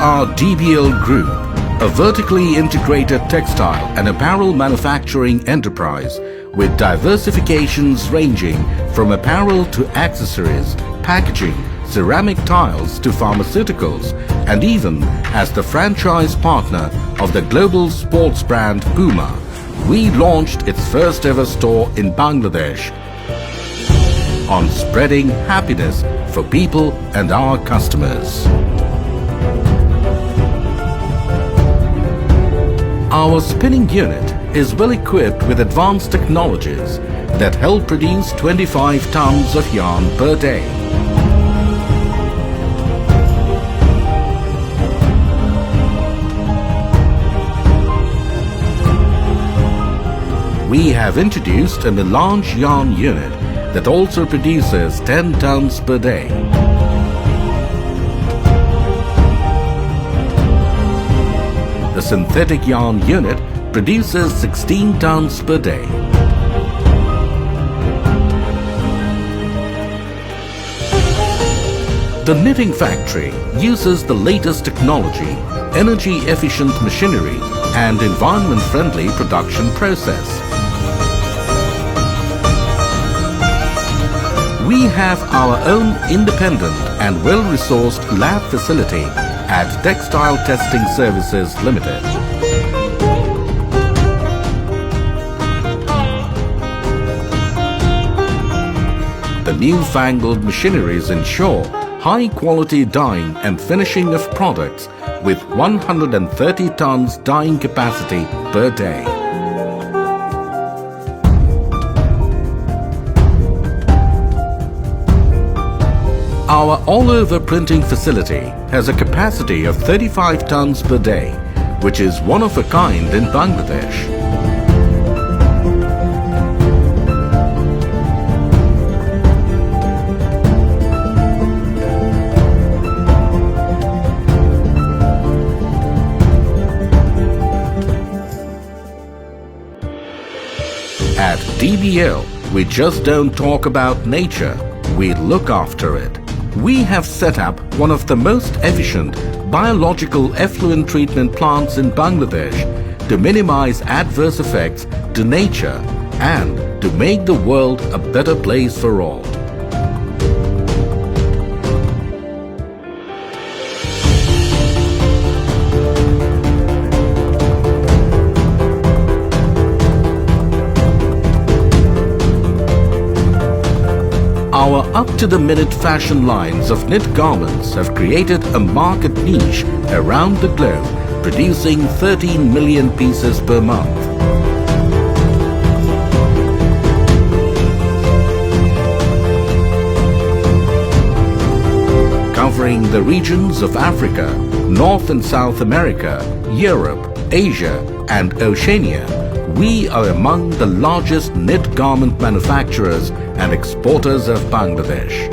are DBL Group, a vertically integrated textile and apparel manufacturing enterprise with diversifications ranging from apparel to accessories, packaging, ceramic tiles to pharmaceuticals, and even as the franchise partner of the global sports brand Puma, we launched its first ever store in Bangladesh on spreading happiness for people and our customers. Our spinning unit is well equipped with advanced technologies that help produce 25 tons of yarn per day. We have introduced a melange yarn unit that also produces 10 tons per day. The synthetic yarn unit produces 16 tons per day. The knitting factory uses the latest technology, energy-efficient machinery, and environment-friendly production process. We have our own independent and well-resourced lab facility at Textile Testing Services Limited. The newfangled machineries ensure high-quality dyeing and finishing of products with 130 tons dyeing capacity per day. Our all-over printing facility has a capacity of 35 tons per day, which is one of a kind in Bangladesh. At DBL, we just don't talk about nature, we look after it. We have set up one of the most efficient biological effluent treatment plants in Bangladesh to minimize adverse effects to nature and to make the world a better place for all. Our up-to-the-minute fashion lines of knit garments have created a market niche around the globe, producing 13 million pieces per month. Covering the regions of Africa, North and South America, Europe, Asia, and Oceania, we are among the largest knit garment manufacturers and exporters of Bangladesh.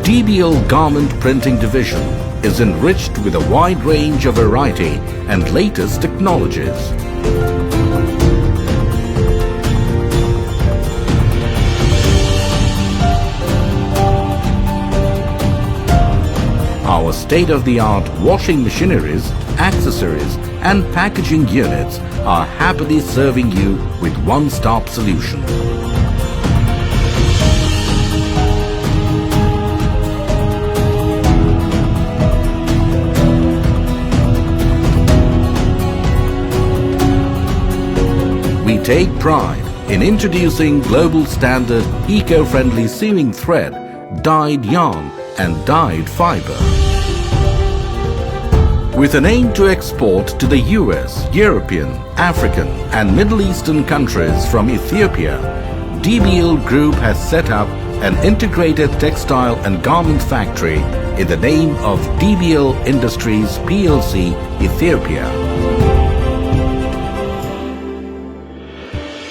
DBL Garment Printing Division is enriched with a wide range of variety and latest technologies. Our state-of-the-art washing machineries, accessories, and packaging units are happily serving you with one-stop solution. We take pride in introducing global standard eco-friendly sewing thread, dyed yarn, and dyed fiber. With an aim to export to the US, European, African, and Middle Eastern countries from Ethiopia, DBL Group has set up an integrated textile and garment factory in the name of DBL Industries PLC, Ethiopia.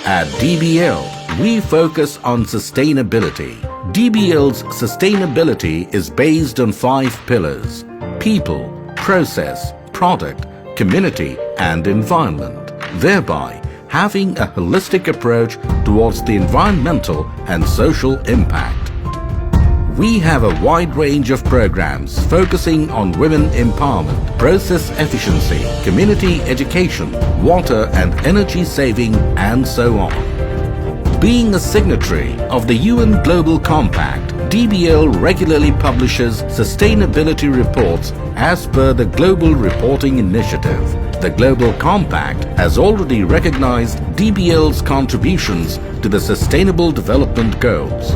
At DBL, we focus on sustainability. DBL's sustainability is based on 5 pillars: people, process, product, community, and environment, thereby having a holistic approach towards the environmental and social impact. We have a wide range of programs focusing on women empowerment, process efficiency, community education, water and energy saving, and so on. Being a signatory of the UN Global Compact, DBL regularly publishes sustainability reports as per the Global Reporting Initiative. The Global Compact has already recognized DBL's contributions to the Sustainable Development Goals.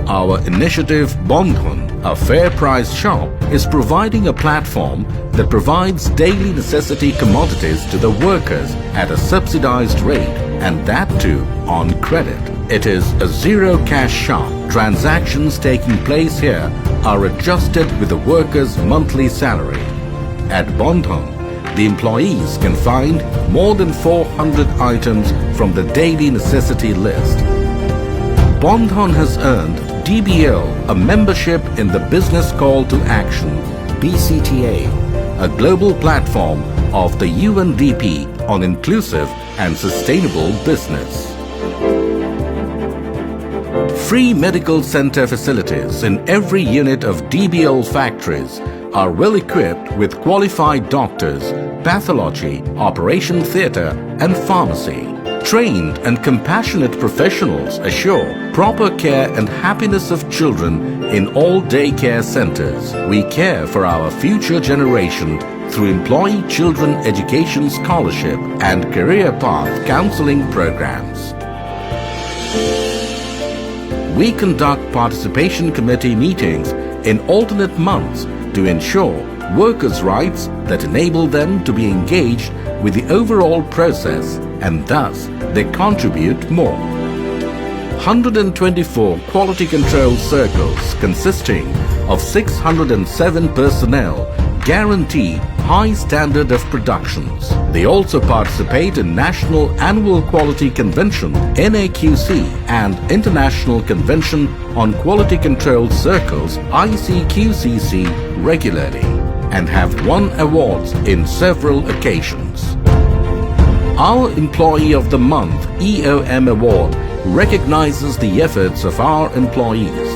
Our initiative Bandhan, a fair price shop, is providing a platform that provides daily necessity commodities to the workers at a subsidized rate, and that too on credit. It is a zero cash shop. Transactions taking place here are adjusted with the worker's monthly salary. At Bandhan, the employees can find more than 400 items from the daily necessity list. Bandhan has earned DBL a membership in the Business Call to Action (BCTA), a global platform of the UNDP on inclusive and sustainable business. Free medical center facilities in every unit of DBL factories are well equipped with qualified doctors, pathology, operation theatre and pharmacy. Trained and compassionate professionals assure proper care and happiness of children in all daycare centers. We care for our future generation through Employee Children Education Scholarship and Career Path Counseling programs. We conduct participation committee meetings in alternate months to ensure workers' rights that enable them to be engaged with the overall process, and thus they contribute more. 124 quality control circles consisting of 607 personnel guarantee high standard of productions. They also participate in National Annual Quality Convention (NAQC) and International Convention on Quality Control Circles (ICQCC) regularly, and have won awards in several occasions. Our Employee of the Month EOM Award recognizes the efforts of our employees.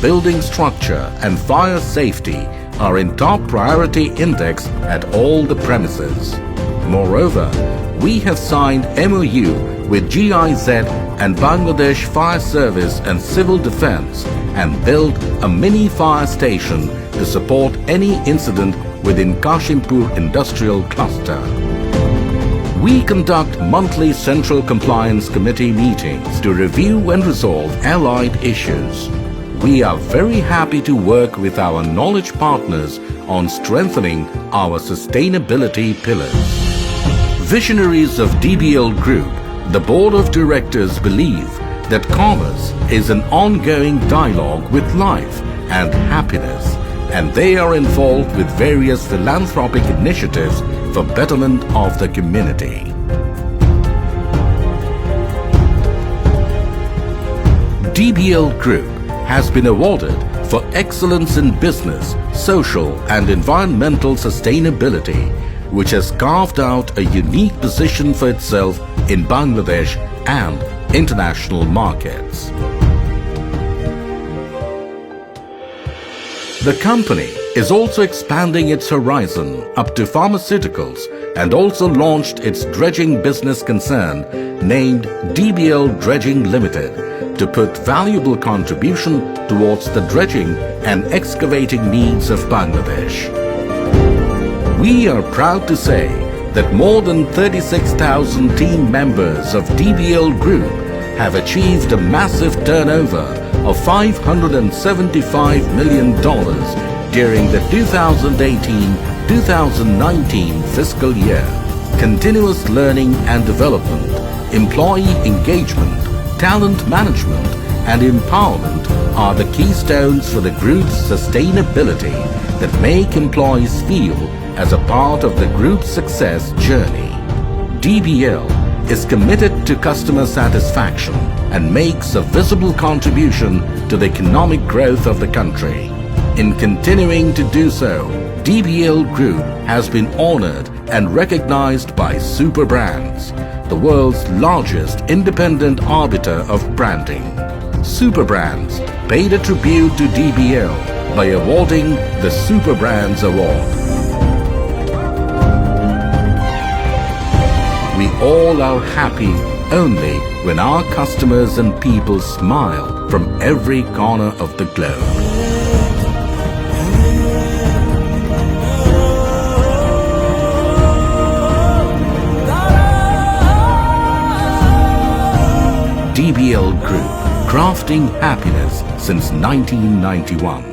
Building structure and fire safety are in top priority index at all the premises. Moreover, we have signed MOU with GIZ and Bangladesh Fire Service and Civil Defence and built a mini fire station to support any incident within Kashimpur Industrial Cluster. We conduct monthly Central Compliance Committee meetings to review and resolve allied issues. We are very happy to work with our knowledge partners on strengthening our sustainability pillars. Visionaries of DBL Group, the Board of Directors believe that commerce is an ongoing dialogue with life and happiness, and they are involved with various philanthropic initiatives for betterment of the community. DBL Group has been awarded for excellence in business, social and environmental sustainability, which has carved out a unique position for itself in Bangladesh and international markets. The company is also expanding its horizon up to pharmaceuticals and also launched its dredging business concern named DBL Dredging Limited to put valuable contribution towards the dredging and excavating needs of Bangladesh. We are proud to say that more than 36,000 team members of DBL Group have achieved a massive turnover of $575 million during the 2018-2019 fiscal year. Continuous learning and development, employee engagement, talent management and empowerment are the keystones for the group's sustainability that make employees feel as a part of the group's success journey. DBL is committed to customer satisfaction and makes a visible contribution to the economic growth of the country. In continuing to do so, DBL Group has been honored and recognized by Super Brands, the world's largest independent arbiter of branding. Super Brands paid a tribute to DBL by awarding the Super Brands Award. We all are happy only when our customers and people smile from every corner of the globe. DBL Group, crafting happiness since 1991.